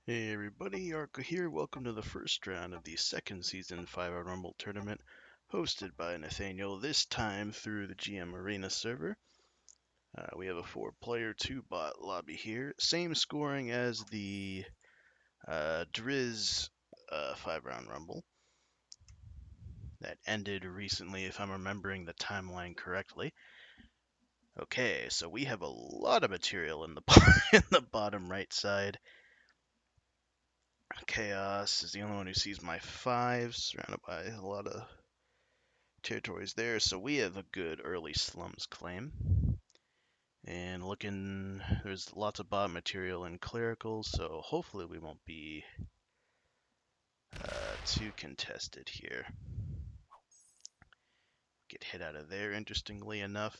Hey everybody, Arco here. Welcome to the first round of the second season 5-Hour Rumble Tournament, hosted by Nathaniel, this time through the GM Arena server. We have a 4-player, 2-bot lobby here. Same scoring as the Driz 5-round Rumble that ended recently, if I'm remembering the timeline correctly. Okay, so we have a lot of material in the, in the bottom right side. Chaos is the only one who sees my 5, surrounded by a lot of territories there. So we have a good early slums claim. And looking, there's lots of bot material in clerical, so hopefully we won't be too contested here. Get hit out of there, interestingly enough.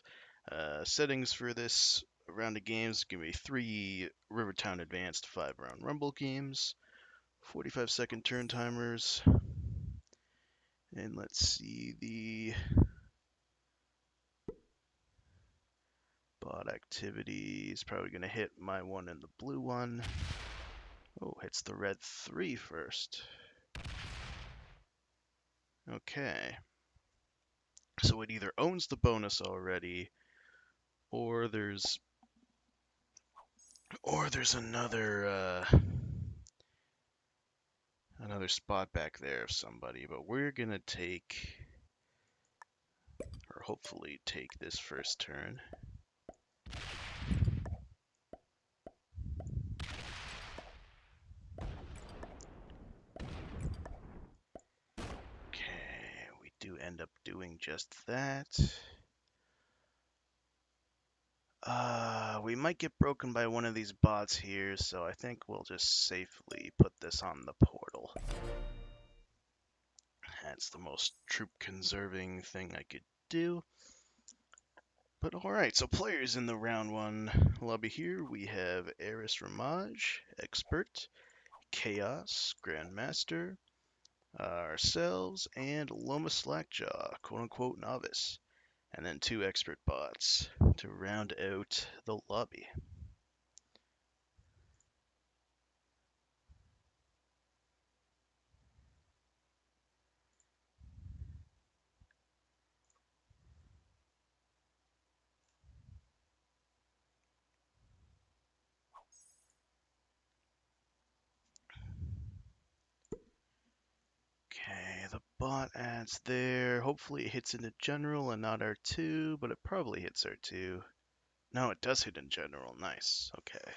Settings for this round of games give me 3 Rivertown Advanced 5-round Rumble games, 45-second turn timers, and let's see, the bot activity is probably going to hit my one and the blue one. Oh, hits the red 3 first. Okay. So it either owns the bonus already, or there's another spot back there of somebody, but we're gonna take, or hopefully take, this first turn. Okay, we do end up doing just that. We might get broken by one of these bots here, so I think we'll just safely put this on the portal. That's the most troop-conserving thing I could do. But alright, so players in the round 1 lobby here, we have Eris, Ramaj, Expert, Chaos, Grandmaster, ourselves, and Loma, Slackjaw, quote-unquote Novice. And then 2 Expert bots to round out the lobby. Okay, the bot adds there. Hopefully it hits into general and not R2, but it probably hits R2. No, it does hit in general. Nice. Okay.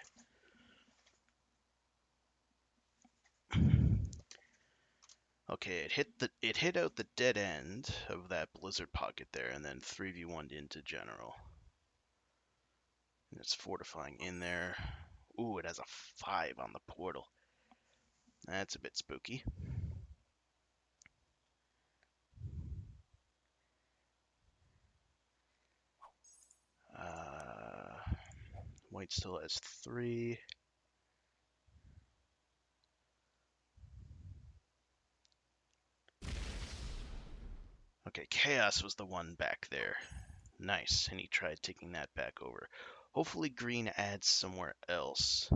Okay, it hit out the dead end of that blizzard pocket there, and then 3v1'd into general. And it's fortifying in there. Ooh, it has a 5 on the portal. That's a bit spooky. White still has 3. Okay, Chaos was the one back there. Nice, and he tried taking that back over. Hopefully green adds somewhere else.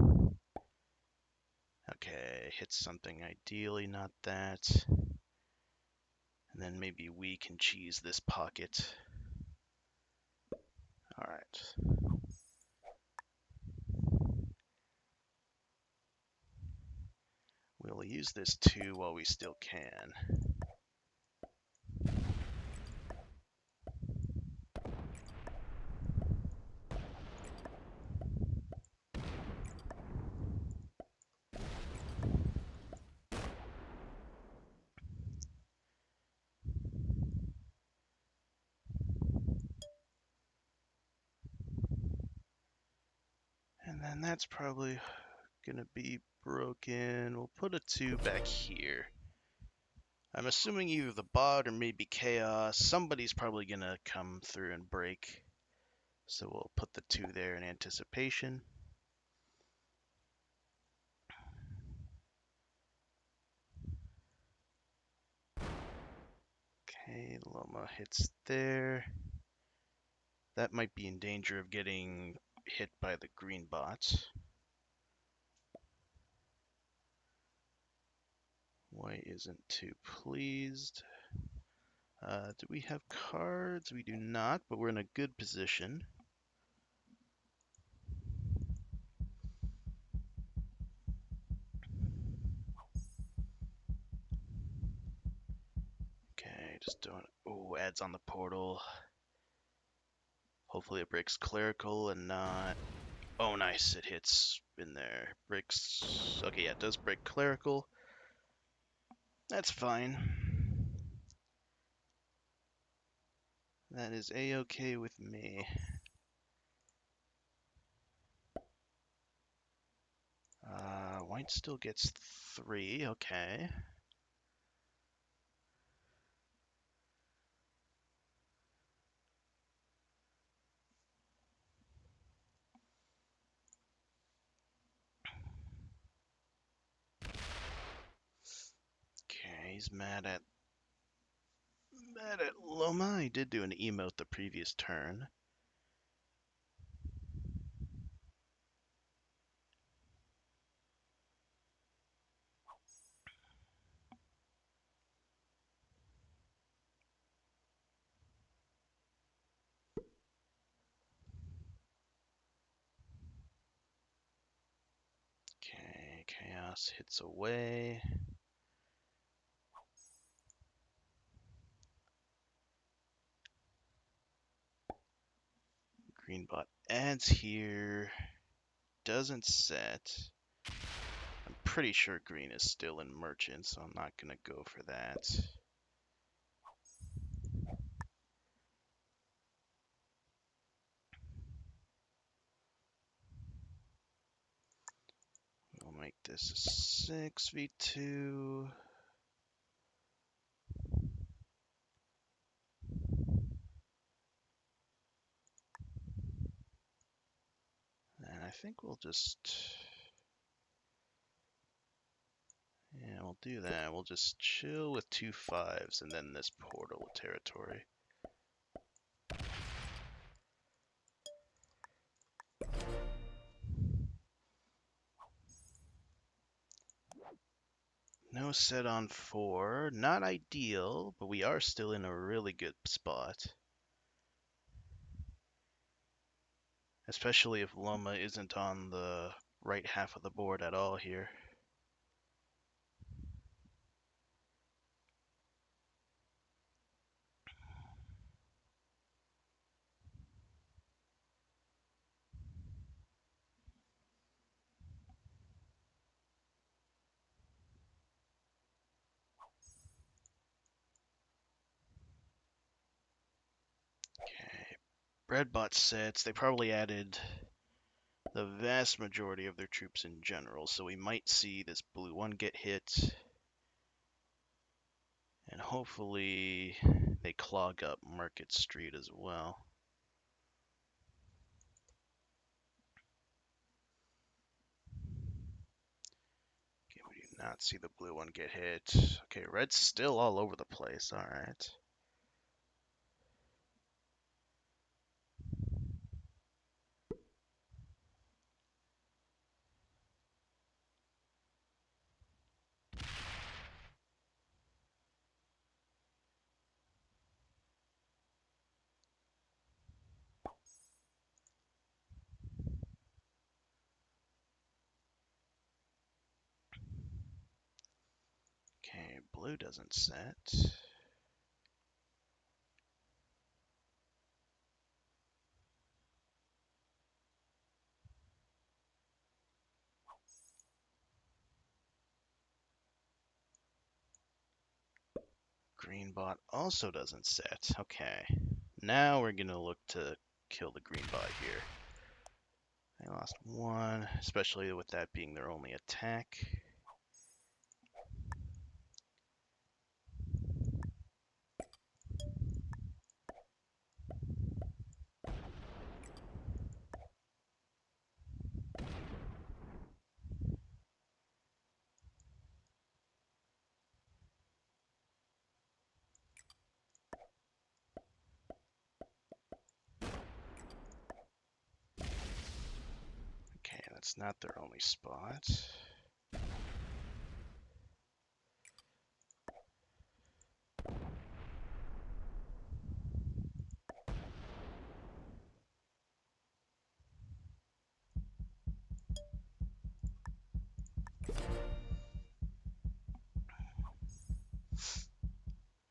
Okay, hits something, ideally not that. And then maybe we can cheese this pocket. Alright. We'll use this 2 while we still can. And then that's probably gonna be broken. We'll put a 2 back here. I'm assuming either the bot or maybe Chaos. Somebody's probably gonna come through and break. So we'll put the 2 there in anticipation. Okay, Loma hits there. That might be in danger of getting hit by the green bots. White isn't too pleased. Do we have cards? We do not, but we're in a good position. Okay, just doing... Oh, adds on the portal. Hopefully it breaks clerical and not... Oh, nice. It hits in there. Breaks... Okay, yeah, it does break clerical. That's fine. That is a-okay with me. White still gets 3. Okay. Okay, he's mad at Loma. He did do an emote the previous turn. Okay, chaos hits away. Greenbot adds here. Doesn't set. I'm pretty sure green is still in merchant, so I'm not gonna go for that. We'll make this a 6v2. And I think we'll just... Yeah, we'll do that. We'll just chill with 2 5s and then this portal territory. No set on 4. Not ideal, but we are still in a really good spot. Especially if Loma isn't on the right half of the board at all here. Okay, Breadbot sets. They probably added the vast majority of their troops in general, so we might see this blue one get hit. And hopefully they clog up Market Street as well. Okay, we do not see the blue one get hit. Okay, red's still all over the place. Alright. Okay, blue doesn't set. Green bot also doesn't set. Okay. Now we're gonna look to kill the green bot here. They lost 1, especially with that being their only attack. That's not their only spot.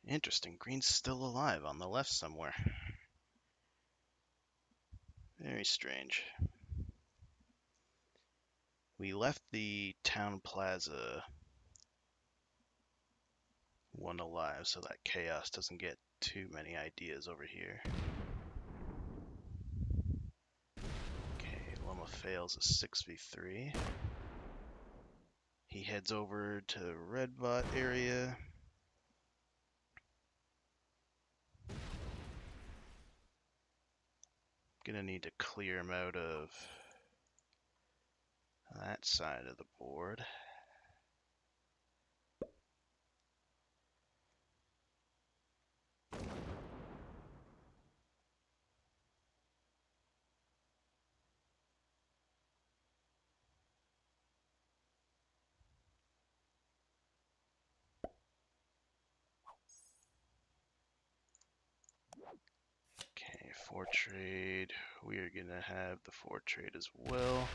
Interesting. Green's still alive on the left somewhere. Very strange. We left the town plaza one alive so that Chaos doesn't get too many ideas over here. Okay, Loma fails a 6v3. He heads over to red bot area. Gonna need to clear him out of that side of the board. Okay, 4 trade. We are gonna have the 4 trade as well.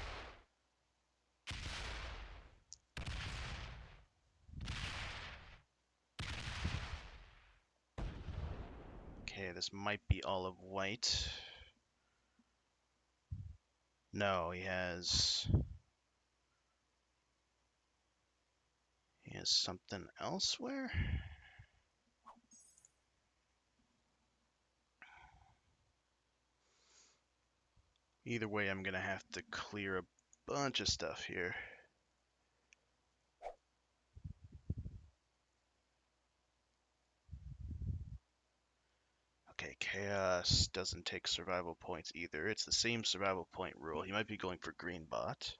Okay, this might be all of white. No, he has something elsewhere. Either way, I'm gonna have to clear a bunch of stuff here. Okay, Chaos doesn't take survival points either. It's the same survival point rule. He might be going for green bot.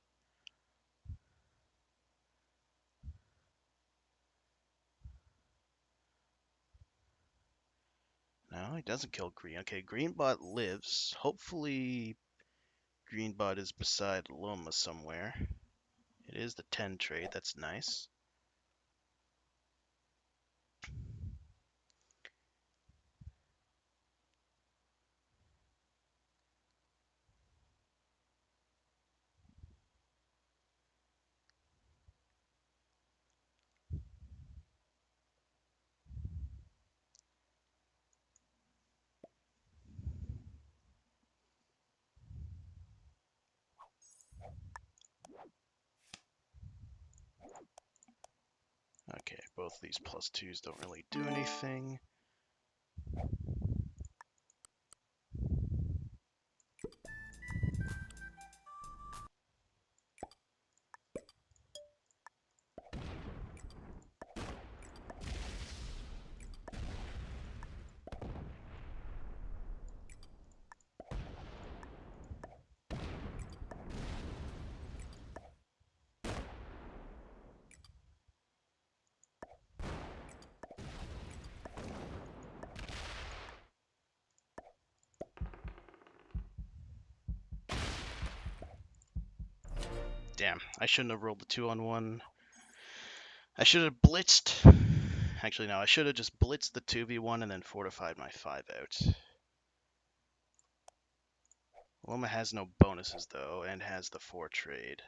No, he doesn't kill green. Okay, green bot lives. Hopefully green bot is beside Loma somewhere. It is the 10 trade. That's nice. Okay, both these +2s don't really do anything. Damn, I shouldn't have rolled the 2-on-1. I should have blitzed. Actually, no, I should have just blitzed the 2v1 and then fortified my 5 out. Loma has no bonuses, though, and has the 4 trade.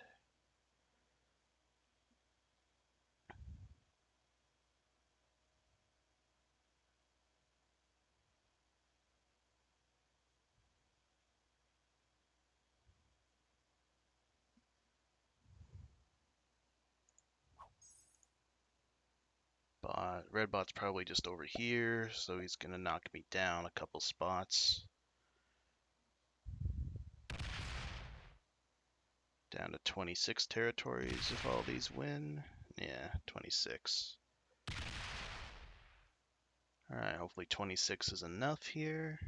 Red bot's probably just over here, so he's gonna knock me down a couple spots. Down to 26 territories if all these win. Yeah, 26. Alright, hopefully 26 is enough here.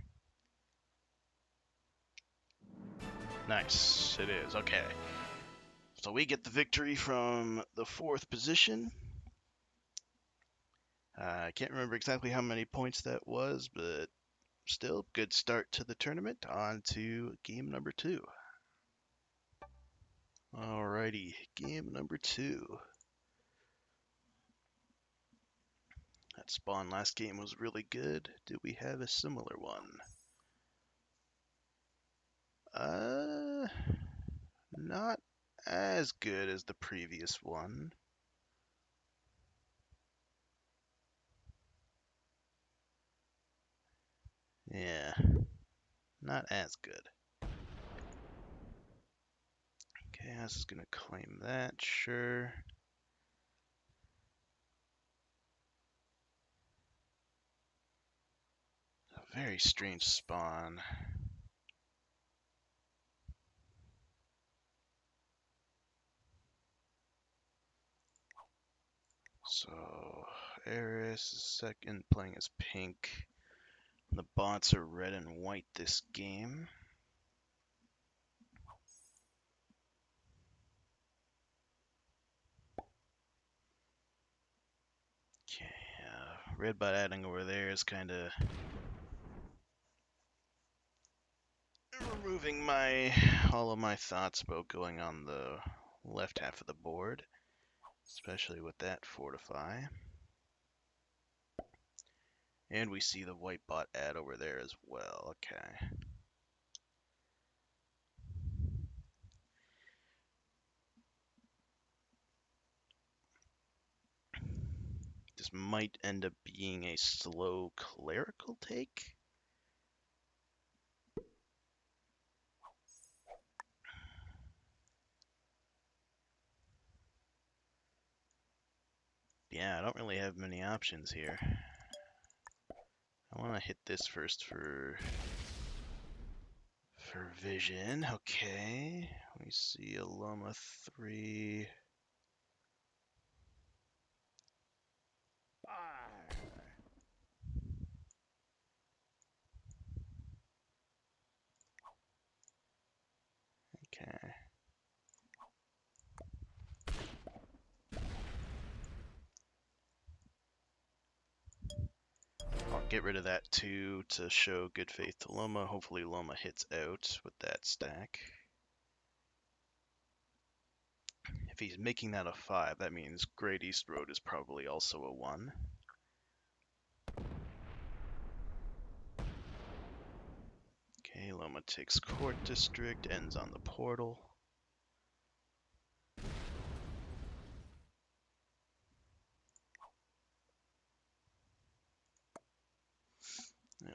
Nice, it is. Okay. So we get the victory from the 4th position. I can't remember exactly how many points that was, but still, good start to the tournament. On to game number 2. Alrighty, game number 2. That spawn last game was really good. Do we have a similar one? Not as good as the previous one. Yeah, not as good. Chaos is gonna claim that, sure. A very strange spawn. So, Eris is second, playing as pink. The bots are red and white this game. Okay, red bot adding over there is kind of removing all of my thoughts about going on the left half of the board, especially with that fortify. And we see the white bot add over there as well. Okay. This might end up being a slow clerical take. Yeah, I don't really have many options here. I want to hit this first for vision. Okay. We see a Loma 3. Okay. I'll get rid of that 2 to show good faith to Loma. Hopefully Loma hits out with that stack. If he's making that a 5, that means Great East Road is probably also a 1. Okay, Loma takes Court District, ends on the portal.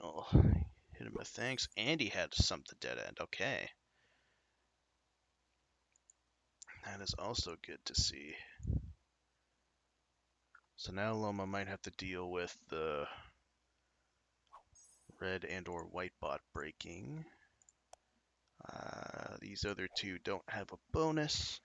I'll hit him with thanks. And he had something dead end. Okay. That is also good to see. So now Loma might have to deal with the red and or white bot breaking. These other 2 don't have a bonus.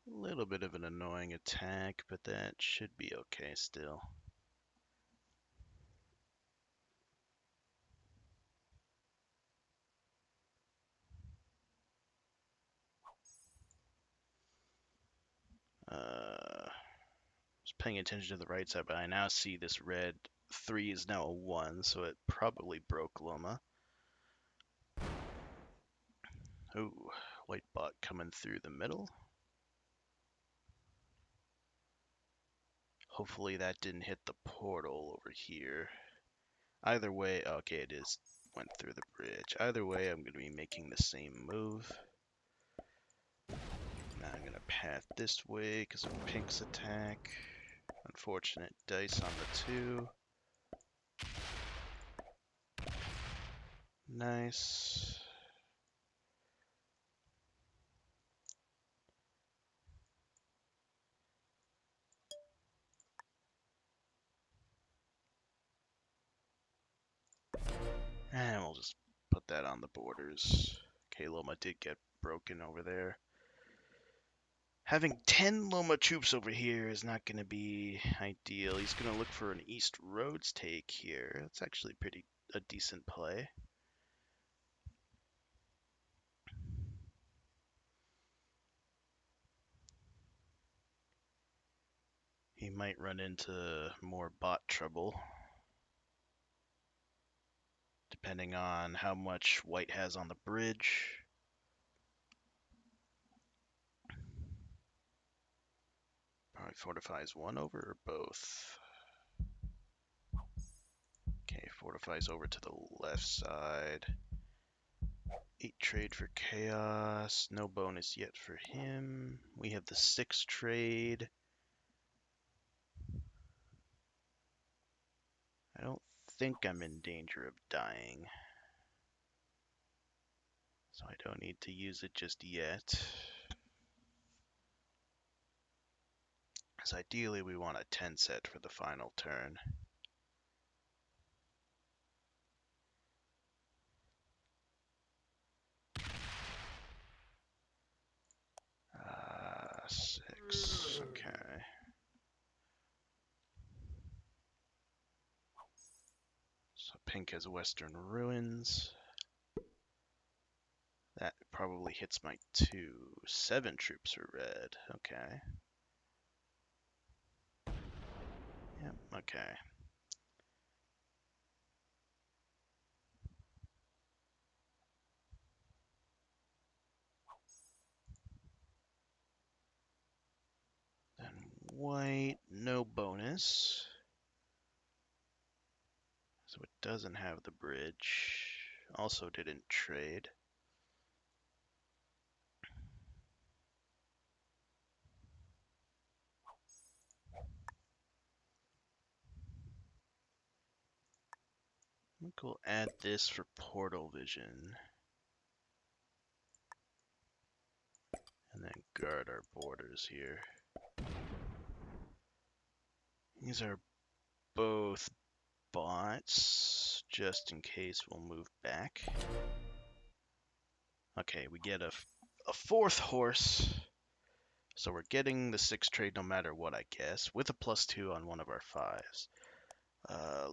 A little bit of an annoying attack, but that should be okay still. Was paying attention to the right side, but I now see this red 3 is now a 1, so it probably broke Loma. Ooh, white bot coming through the middle. Hopefully that didn't hit the portal over here. Either way, okay, it is went through the bridge. Either way, I'm going to be making the same move. Now I'm going to path this way because of Pink's attack. Unfortunate dice on the 2. Nice. And we'll just put that on the borders. Okay, Loma did get broken over there. Having 10 Loma troops over here is not going to be ideal. He's going to look for an East Roads take here. That's actually a decent play. He might run into more bot trouble, depending on how much white has on the bridge. Probably fortifies 1 over or both. fortifies over to the left side. 8 trade for chaos. No bonus yet for him. We have the 6 trade. I don't think I'm in danger of dying, so I don't need to use it just yet. Because ideally we want a 10 set for the final turn. Six. Okay. So pink has Western Ruins. That probably hits my 2. 7 troops are red. Okay. Yep, okay. Then white, no bonus. So it doesn't have the bridge. Also didn't trade. I think we'll add this for portal vision. And then guard our borders here. These are both bots, just in case we'll move back. Okay, we get a 4th horse. So we're getting the 6 trade no matter what, I guess, with a +2 on one of our 5s.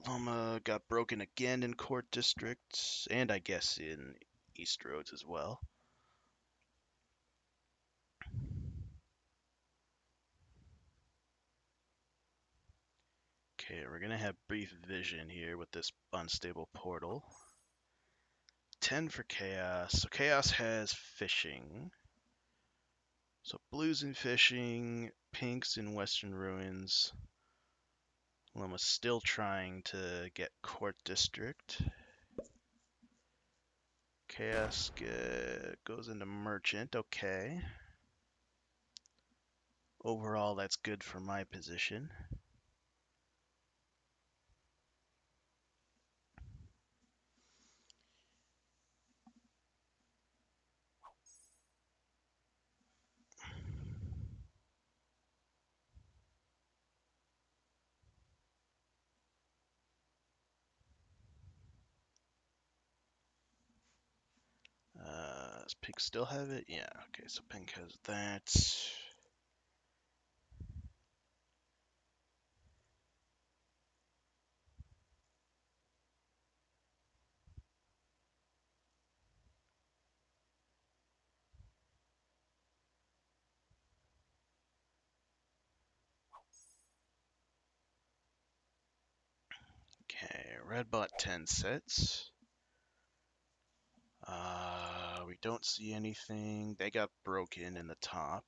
Loma got broken again in Court Districts, and I guess in East Roads as well. Okay, we're gonna have Brief Vision here with this unstable portal. 10 for Chaos. So Chaos has Fishing. So blues in Fishing, pinks in Western Ruins. Loma's still trying to get Court District. Chaos goes into Merchant, okay. Overall, that's good for my position. Does Pink still have it? Yeah, okay, so Pink has that. Okay, red bought 10 sets. We don't see anything. They got broken in the top.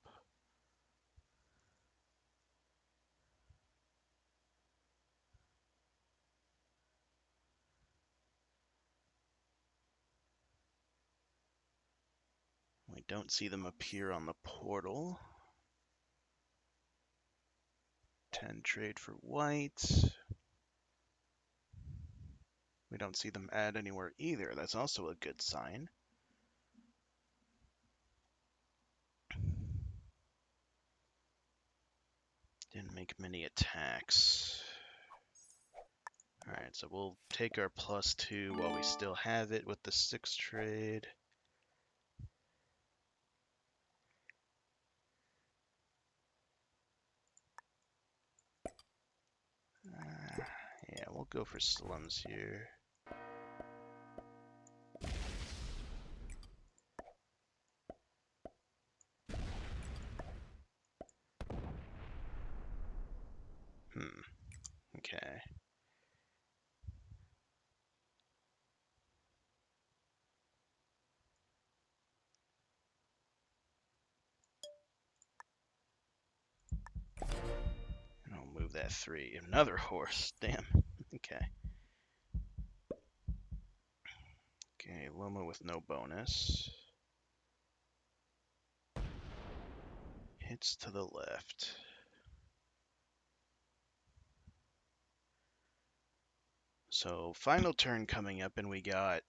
We don't see them appear on the portal. 10 trade for white. We don't see them add anywhere either. That's also a good sign. Didn't make many attacks. Alright, so we'll take our +2 while we still have it with the 6 trade. Yeah, we'll go for slums here. Okay. And I'll move that 3. Another horse. Damn. Okay. Okay, Loma with no bonus. Hits to the left. So, final turn coming up, and we got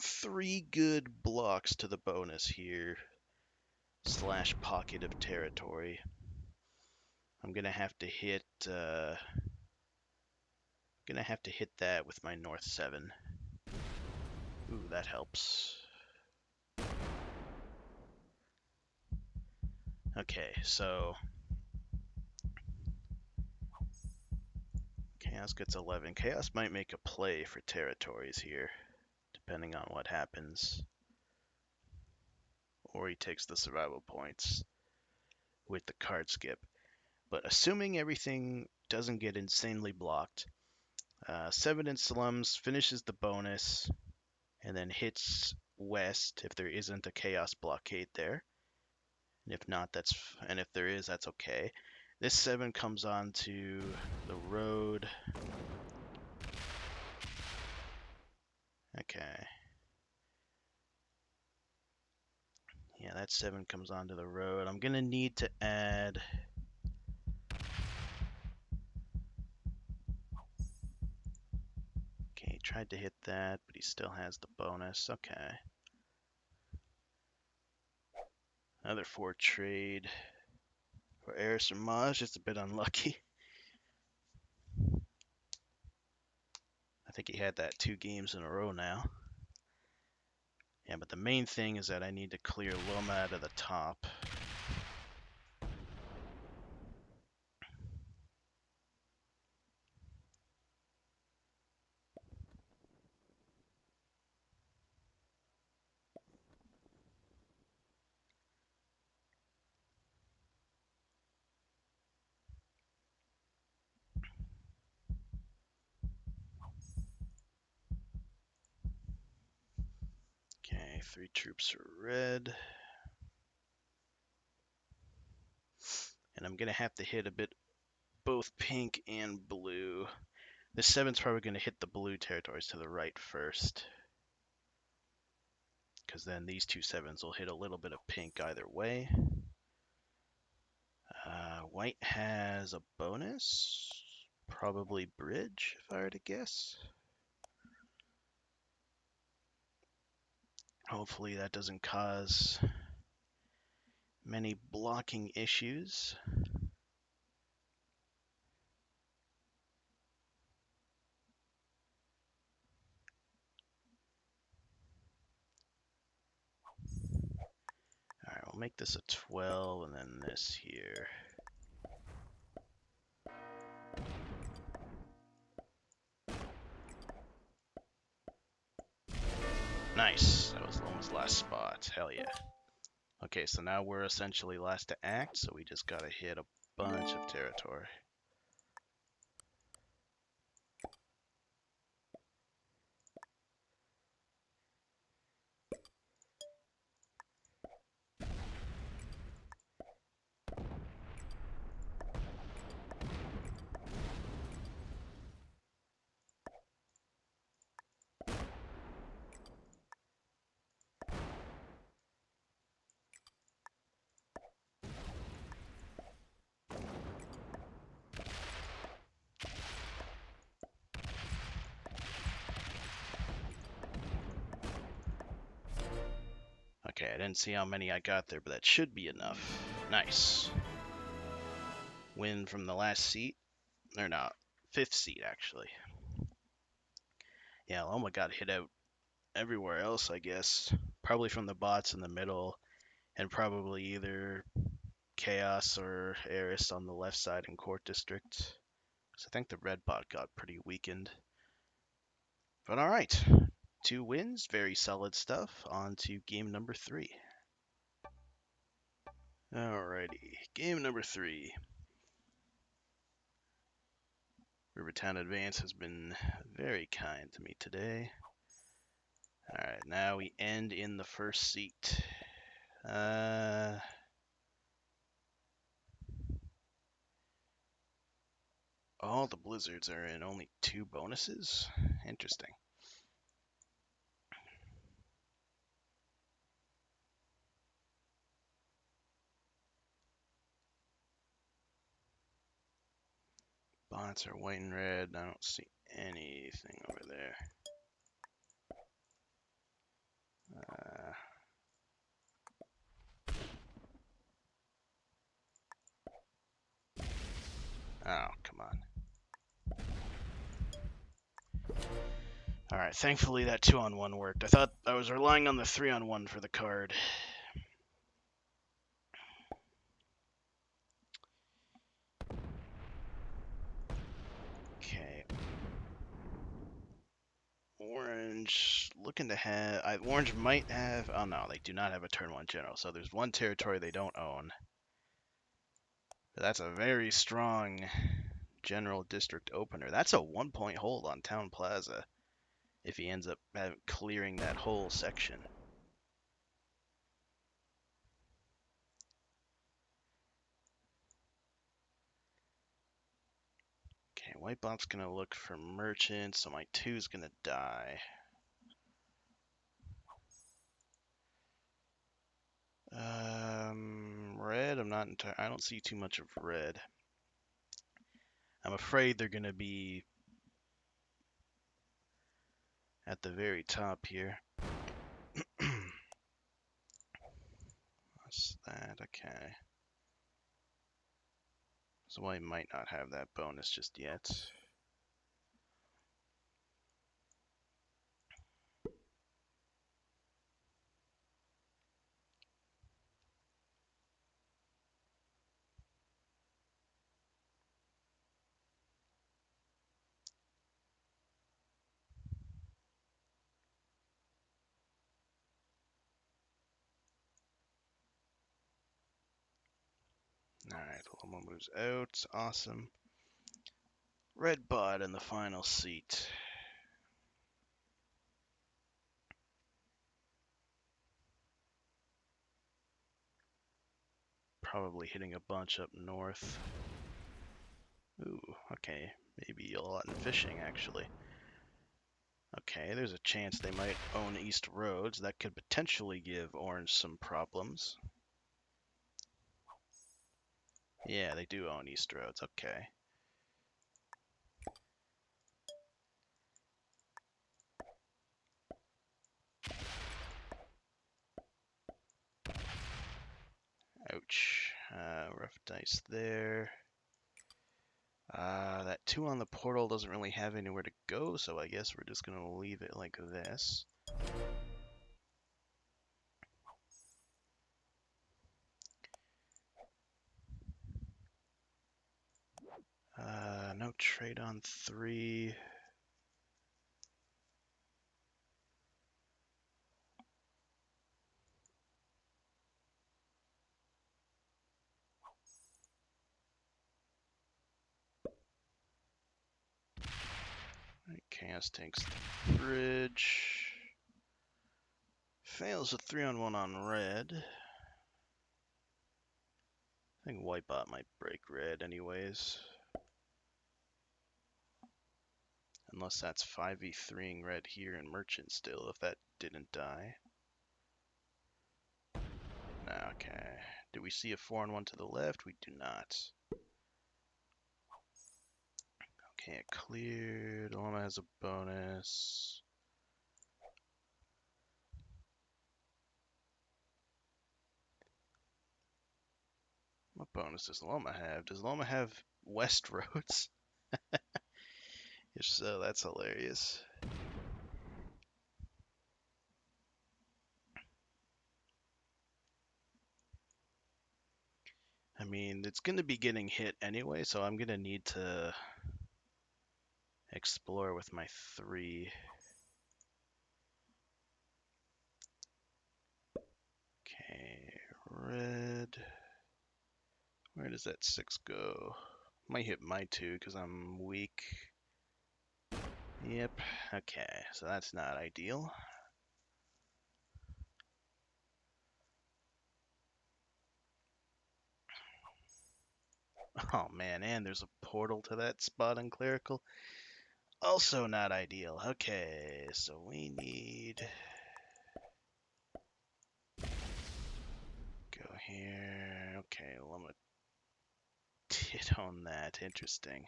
3 good blocks to the bonus here. / pocket of territory. I'm gonna have to hit that with my north 7. Ooh, that helps. Okay, so Chaos gets 11. Chaos might make a play for territories here, depending on what happens. Or he takes the survival points with the card skip. But assuming everything doesn't get insanely blocked, 7 in Slums finishes the bonus and then hits west if there isn't a Chaos blockade there. And if not, and if there is, that's okay. This 7 comes onto the road. Okay. Yeah, that 7 comes onto the road. I'm gonna need to add... Okay, he tried to hit that, but he still has the bonus. Okay. Another 4 trade for Eris Ramaj. Just a bit unlucky. I think he had that 2 games in a row now. Yeah, but the main thing is that I need to clear Loma out of the top. Okay, 3 troops are red. And I'm going to have to hit a bit both pink and blue. This 7's probably going to hit the blue territories to the right first. Because then these 2 7s will hit a little bit of pink either way. White has a bonus. Probably bridge, if I were to guess. Hopefully that doesn't cause many blocking issues. Alright, we'll make this a 12 and then this here. Nice. That was Loma's last spot. Hell yeah. Okay, so now we're essentially last to act, so we just gotta hit a bunch of territory. Okay, I didn't see how many I got there, but that should be enough. Nice. Win from the last seat. Or not. 5th seat, actually. Yeah, Loma got hit out everywhere else, I guess. Probably from the bots in the middle, and probably either Chaos or Eris on the left side in Court District. So I think the red bot got pretty weakened. But alright. 2 wins, very solid stuff. On to game number 3. Alrighty, game number 3. Rivertown Advance has been very kind to me today. Alright, now we end in the first seat. All the blizzards are in only 2 bonuses? Interesting. spots are white and red. I don't see anything over there. Oh, come on. Alright, thankfully that 2-on-1 worked. I thought I was relying on the 3-on-1 for the card. Okay. Orange looking to have... Orange might have... Oh no, they do not have a turn 1 general, so there's one territory they don't own. But that's a very strong general district opener. That's a 1-point hold on Town Plaza if he ends up clearing that whole section. Okay, white bot's gonna look for merchants, so my 2's gonna die. Red, I don't see too much of red. I'm afraid they're gonna be at the very top here. What's that? Okay. So white might not have that bonus just yet. Alright, Loma moves out. Awesome. Red bot in the final seat. Probably hitting a bunch up north. Ooh, okay. Maybe a lot in fishing, actually. Okay, there's a chance they might own East Roads. That could potentially give Orange some problems. Yeah, they do own East Roads. Okay. Ouch. Rough dice there. That 2 on the portal doesn't really have anywhere to go, so I guess we're just going to leave it like this. No trade on 3. Chaos takes the bridge. Fails a 3-on-1 on red. I think white bot might break red anyways. Unless that's 5v3ing red here and merchant still, if that didn't die. Okay. Do we see a 4-on-1 to the left? We do not. Okay, it cleared. Loma has a bonus. What bonus does Loma have? Does Loma have West Roads? If so, that's hilarious. I mean, it's going to be getting hit anyway, so I'm going to need to explore with my 3. Okay, red. Where does that 6 go? Might hit my 2 because I'm weak. Yep, okay, so that's not ideal. Oh man, and there's a portal to that spot in Clerical. Also not ideal. Okay, so we need... Go here. Okay, Loma did on that. Interesting.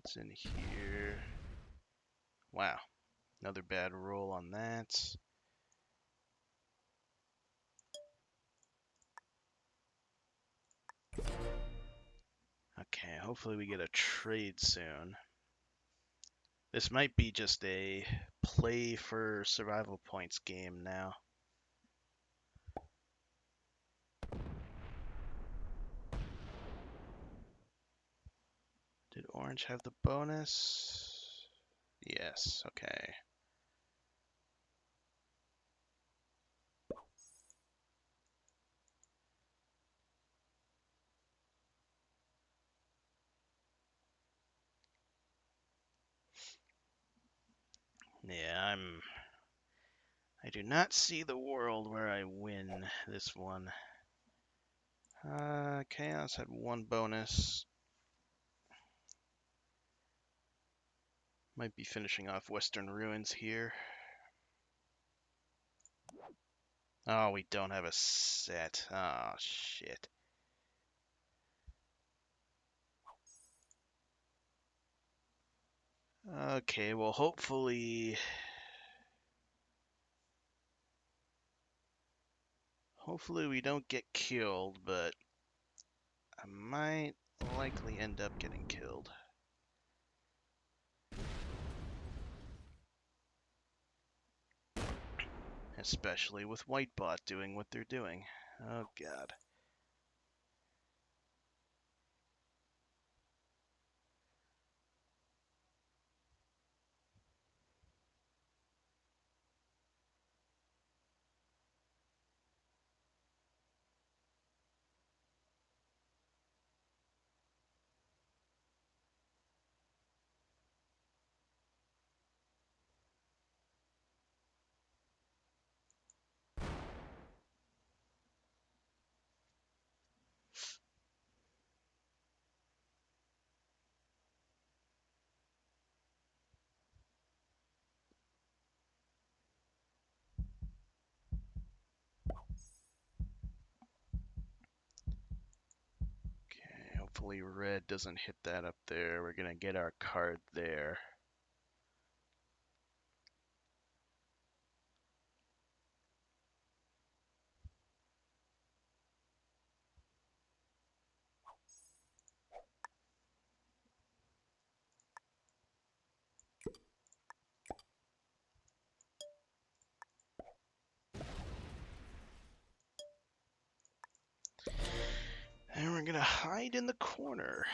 What's in here? Wow, another bad roll on that. Okay, hopefully we get a trade soon. This might be just a play for survival points game now. Did orange have the bonus? Yes, okay. Yeah, I do not see the world where I win this one. Chaos had one bonus. Might be finishing off Western Ruins here. Oh, we don't have a set. Oh, shit. Okay, well, hopefully we don't get killed, but I might likely end up getting killed. Especially with Whitebot doing what they're doing. Oh, God. Okay, hopefully red doesn't hit that up there. We're gonna get our card there. And we're gonna hide in the corner.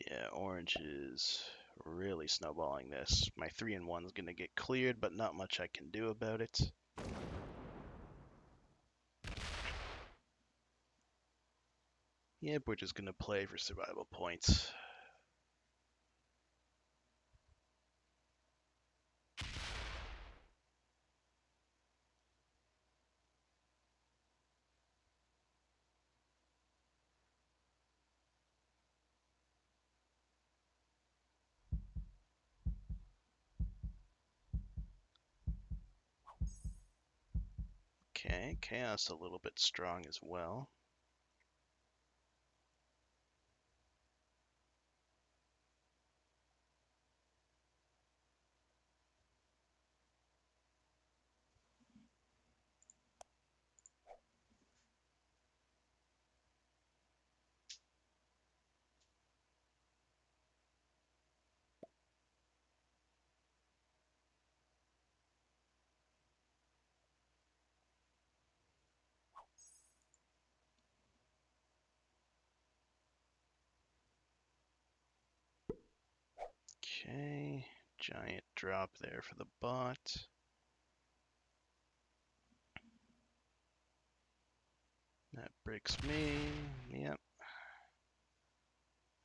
Yeah, orange is really snowballing this. My 3-1 is gonna get cleared, but not much I can do about it. Yep, we're just gonna play for survival points. Okay, chaos a little bit strong as well. Okay, giant drop there for the bot. That breaks me. Yep.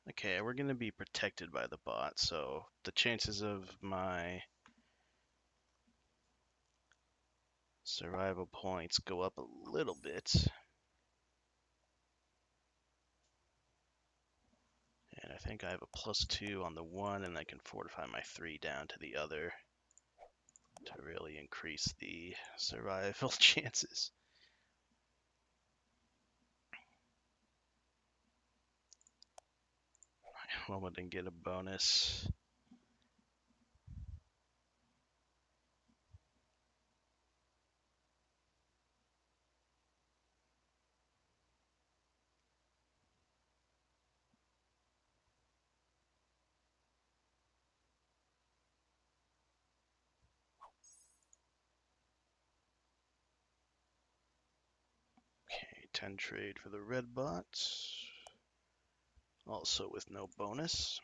Okay, we're gonna be protected by the bot, so the chances of my survival points go up a little bit. And I think I have a +2 on the one, and I can fortify my 3 down to the other to really increase the survival chances. Loma didn't get a bonus. Okay, 10 trade for the red bot. Also with no bonus.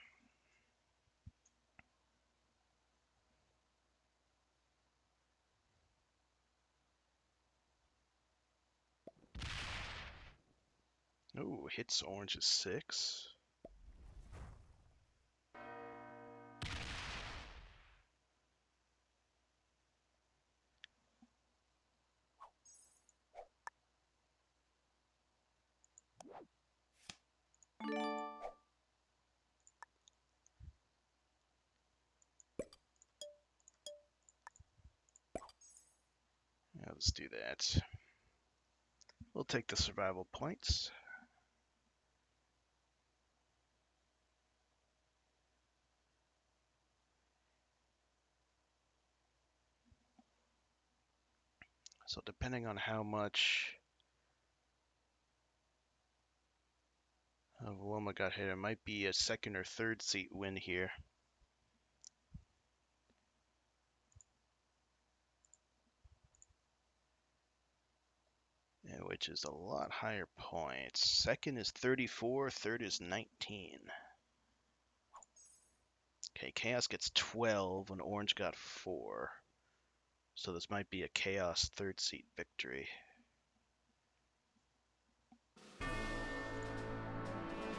Oh, hits orange is 6. Yeah, let's do that. We'll take the survival points. So depending on how much of Loma got hit, it might be a second or third seat win here. Yeah, which is a lot higher points. Second is 34, third is 19. Okay, Chaos gets 12 and Orange got 4. So this might be a Chaos third seat victory.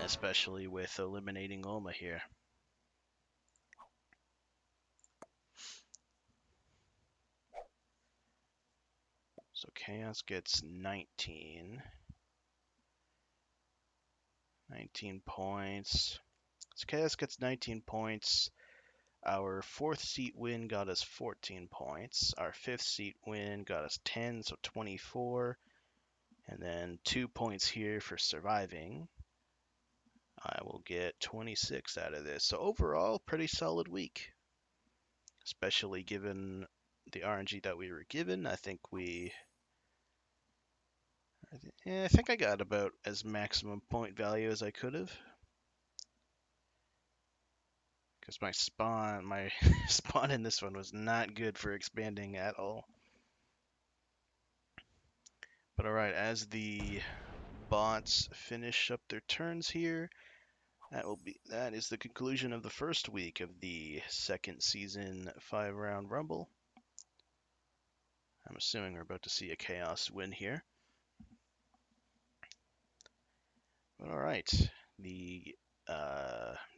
Especially with eliminating Loma here. So Chaos gets 19. 19 points. So Chaos gets 19 points. Our fourth seat win got us 14 points. Our fifth seat win got us 10, so 24. And then 2 points here for surviving. I will get 26 out of this. So overall, pretty solid week. Especially given the RNG that we were given. I think I got about as maximum point value as I could have. Because my spawn in this one was not good for expanding at all. But alright, as the bots finish up their turns here, that is the conclusion of the first week of the second season 5-round rumble. I'm assuming we're about to see a chaos win here. But alright, the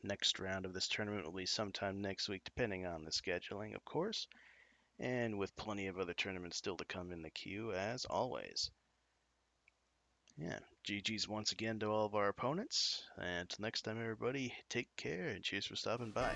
next round of this tournament will be sometime next week, depending on the scheduling, of course, and with plenty of other tournaments still to come in the queue, as always. Yeah, GG's once again to all of our opponents, and until next time, everybody, take care, and cheers for stopping by.